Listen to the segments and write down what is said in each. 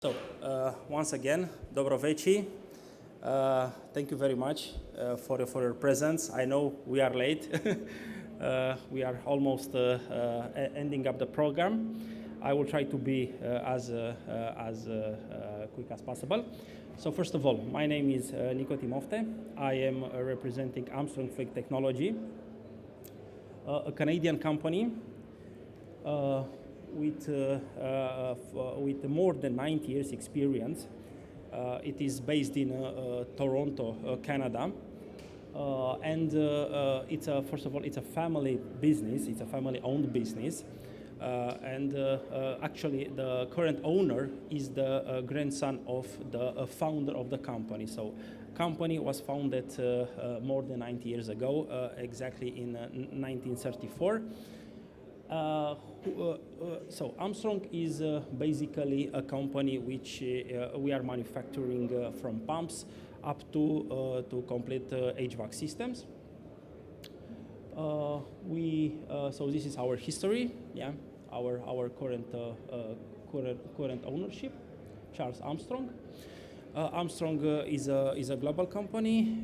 So, once again, dobro večer. Thank you very much for your presence. I know we are late. We are almost ending up the program. I will try to be as quick as possible. So first of all, my name is Timofte. I am representing Armstrong Technology, a Canadian company with more than 90 years experience. It is based in Toronto, Canada, and first of all, it's a family business. It's a family-owned business, and actually, the current owner is the grandson of the founder of the company. So, company was founded more than 90 years ago, exactly in 1934. So Armstrong is basically a company which we are manufacturing from pumps up to complete HVAC systems. So this is our history, yeah. Our current ownership, Charles Armstrong. Armstrong is a global company.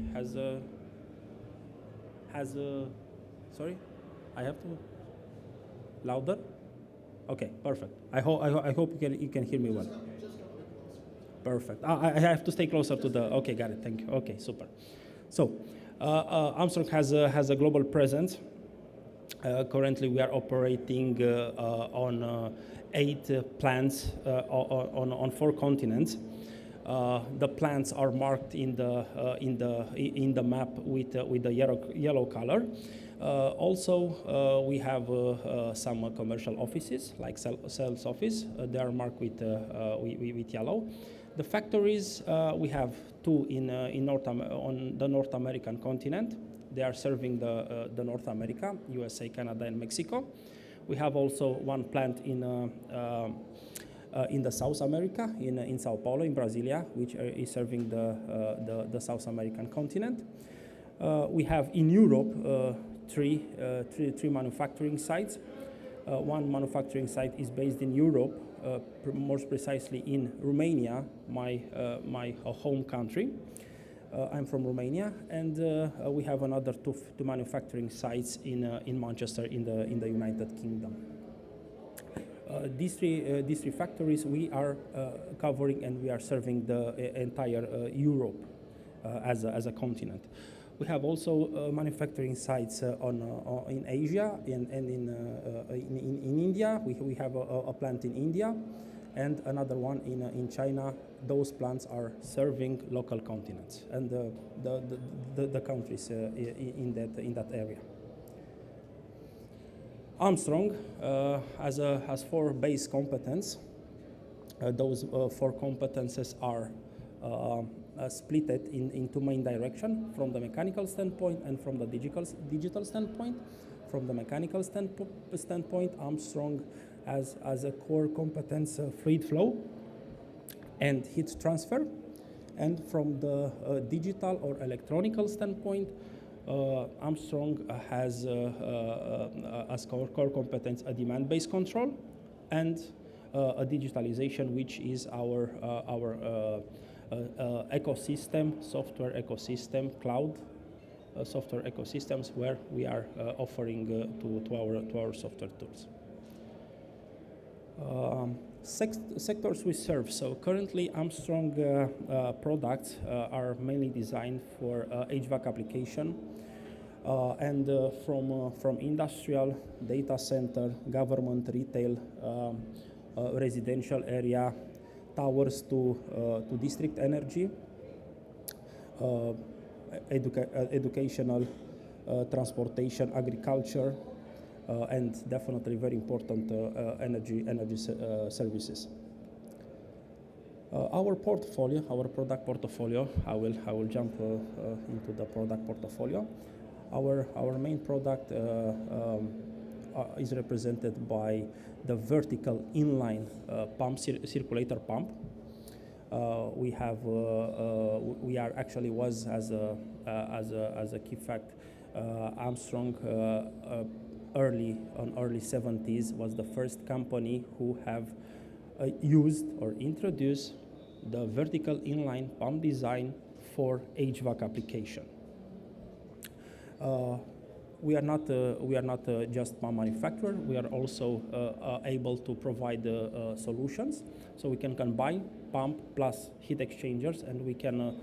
Sorry, I have to. Louder? Okay, perfect. I hope you can hear me well. Perfect. I have to stay closer to the. Okay, got it. Thank you. Okay, super. So, Armstrong has a global presence. Currently, we are operating on 8 plants on 4 continents. The plants are marked in the map with the yellow color. Also, we have some commercial offices, like sales office. They are marked with yellow. The factories, we have 2 on the North American continent. They are serving the North America, USA, Canada, and Mexico. We have also 1 plant in the South America, in Sao Paulo, in Brasilia, which is serving the South American continent. We have in Europe three manufacturing sites. 1 manufacturing site is based in Europe, more precisely in Romania, my home country. I'm from Romania, and we have another 2 manufacturing sites in Manchester, in the United Kingdom. These three factories we are covering, and we are serving the entire Europe as a continent. We have also manufacturing sites in Asia and in India. We have a plant in India and another one in China. Those plants are serving local continents and the countries in that area. Armstrong has 4 base competences. Those 4 competences are split in 2 main directions, from the mechanical standpoint and from the digital standpoint. From the mechanical standpoint, Armstrong has as a core competence fluid flow and heat transfer. And from the digital or electronical standpoint, Armstrong has as core competence a demand-based control and a digitalization, which is our ecosystem, software ecosystem, cloud software ecosystems, where we are offering to our software tools. Sectors we serve. So currently, Armstrong products are mainly designed for HVAC application, and from industrial, data center, government, retail, residential area, towers to district energy, educational, transportation, agriculture, and definitely very important energy services. Our product portfolio. I will jump into the product portfolio. Our main product is represented by the vertical inline pump, circulator pump. We are actually was as a key fact, Armstrong early 70s was the first company who have used or introduced the vertical inline pump design for HVAC application. We are not just pump manufacturer. We are also able to provide solutions. So we can combine pump plus heat exchangers, and we can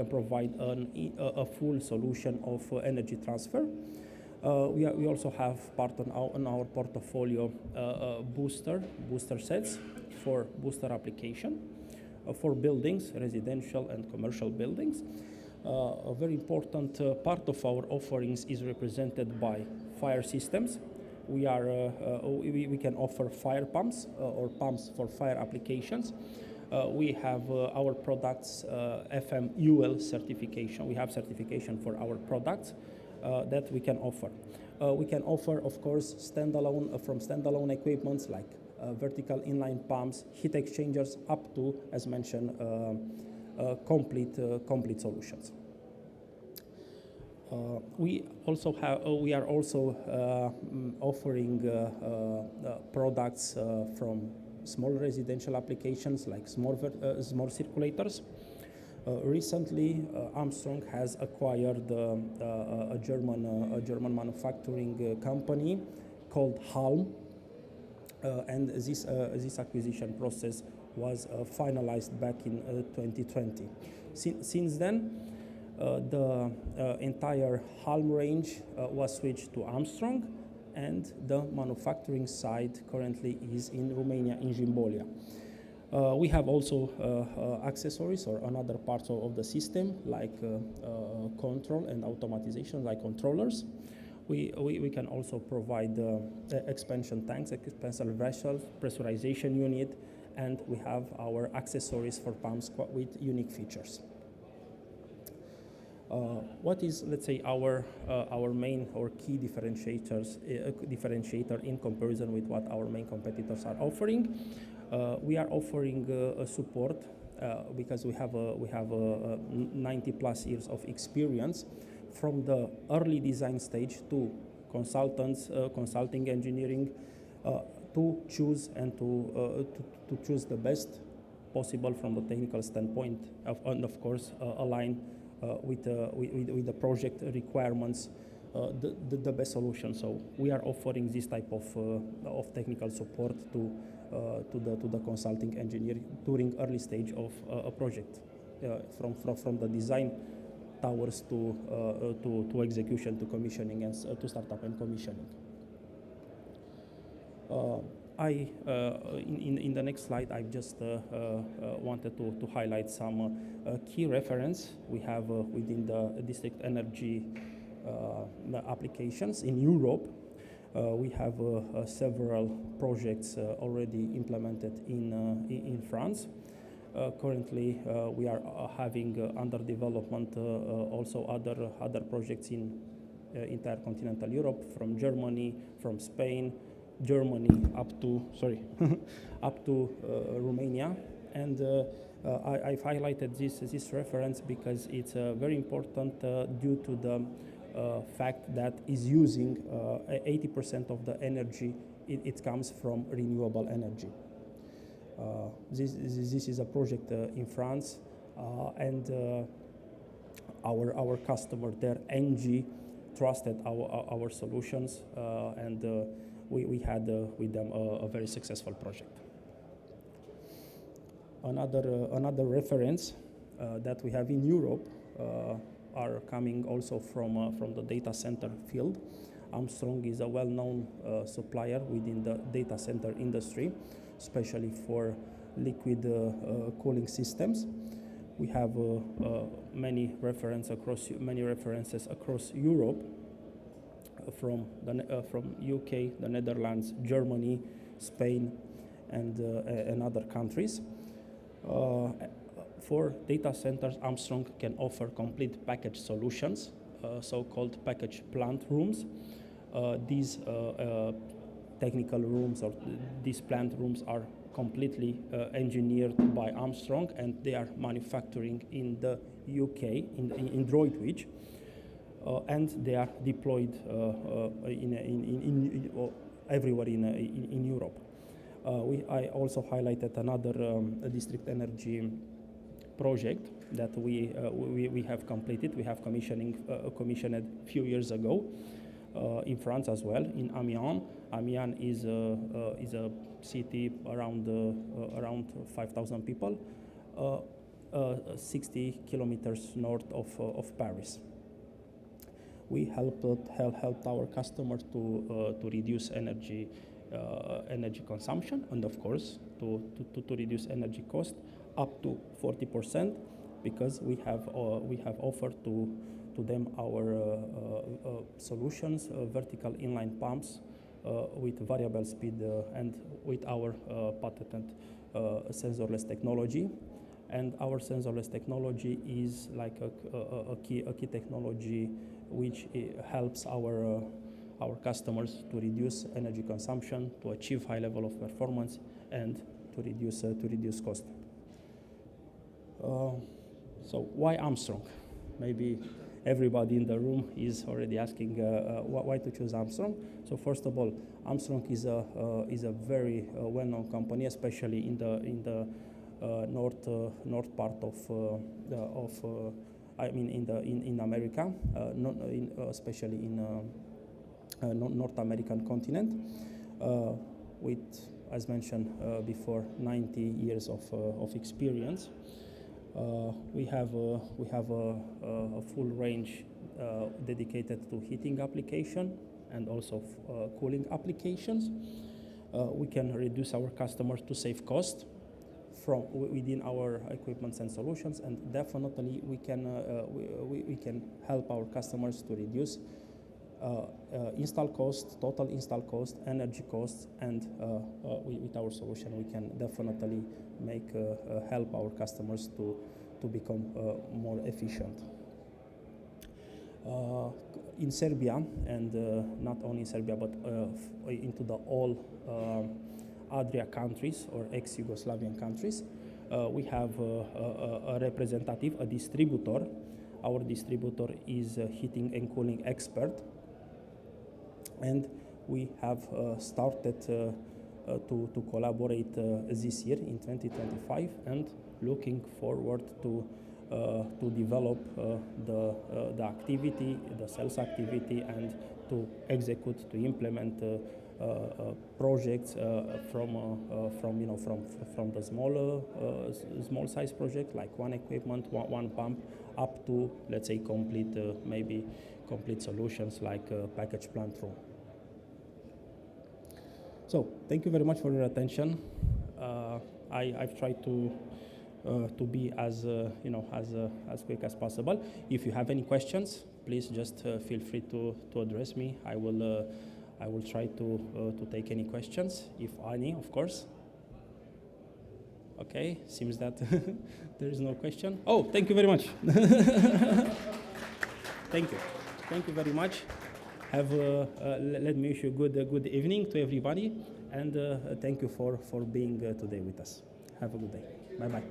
provide a full solution of energy transfer. We also have part on our portfolio booster sets for booster application for buildings, residential and commercial buildings. A very important part of our offerings is represented by fire systems. We can offer fire pumps or pumps for fire applications. We have our products FMUL certification. We have certification for our products that we can offer. We can offer, of course, standalone equipments like vertical inline pumps, heat exchangers, up to, as mentioned, complete solutions. We are also offering products from small residential applications like small circulators. Recently, Armstrong has acquired a German manufacturing company called Halm, and this acquisition process was finalized back in 2020. Since then, the entire Halm range was switched to Armstrong, and the manufacturing site currently is in Romania, in Jimbolia. We have also accessories or another parts of the system like control and automatization, like controllers. We can also provide expansion tanks, expansion vessels, pressurization unit, and we have our accessories for pumps with unique features. What is, let's say, our main or key differentiator in comparison with what our main competitors are offering? We are offering support because we have 90 plus years of experience from the early design stage to consulting engineering to choose and to choose the best possible from the technical standpoint and of course align with the project requirements the best solution. So we are offering this type of technical support to the consulting engineer during early stage of a project, from the design towers to execution, to commissioning, and to startup and commissioning. In the next slide, I just wanted to highlight some key reference we have within the district energy applications in Europe. We have several projects already implemented in France. Currently, we are having under development also other projects in entire continental Europe, from Germany, from Spain, Germany up to Romania, and I've highlighted this reference because it's very important due to the fact that is using 80% of the energy. It comes from renewable energy. This is a project in France, and our customer there, NG, trusted our solutions, and we had with them a very successful project. Another reference that we have in Europe are coming also from the data center field. Armstrong is a well-known supplier within the data center industry, especially for liquid cooling systems. We have many references across Europe, from UK, the Netherlands, Germany, Spain, and other countries. For data centers, Armstrong can offer complete package solutions, so-called package plant rooms. These technical rooms or these plant rooms are completely engineered by Armstrong, and they are manufacturing in the UK, in Droitwich, and they are deployed everywhere in Europe. I also highlighted another district energy project that we have completed. We have commissioned a few years ago in France as well, in Amiens. Amiens is a city around 5,000 people, 60 kilometers north of Paris. We helped our customers to reduce energy consumption, and of course to reduce energy cost up to 40%, because we have offered to them our solutions, vertical inline pumps with variable speed and with our patented sensorless technology. And our sensorless technology is like a key technology which helps our customers to reduce energy consumption, to achieve high level of performance, and to reduce cost. So why Armstrong? Maybe everybody in the room is already asking why to choose Armstrong. So first of all, Armstrong is a very well-known company, especially in the north part in America, especially in North American continent, with, as mentioned before, 90 years of experience. We have a full range dedicated to heating application and also cooling applications. We can reduce our customers to save cost from within our equipments and solutions, and definitely we can help our customers to reduce install cost, total install cost, energy costs, and with our solution we can definitely help our customers to become more efficient. In Serbia, and not only in Serbia but into the all Adria countries or ex-Yugoslavian countries, we have a representative, a distributor. Our distributor is a heating and cooling expert, and we have started to collaborate this year in 2025, and looking forward to develop the activity, the sales activity, and to execute, to implement projects from the small size project, like one equipment, one pump, up to, let's say, complete solutions like package plant room. So thank you very much for your attention. I've tried to be as quick as possible. If you have any questions, please just feel free to address me. I will try to take any questions, if any, of course. Okay, seems that there is no question. Oh, thank you very much. Thank you very much. Let me wish you good evening to everybody, and thank you for being today with us. Have a good day. Bye bye.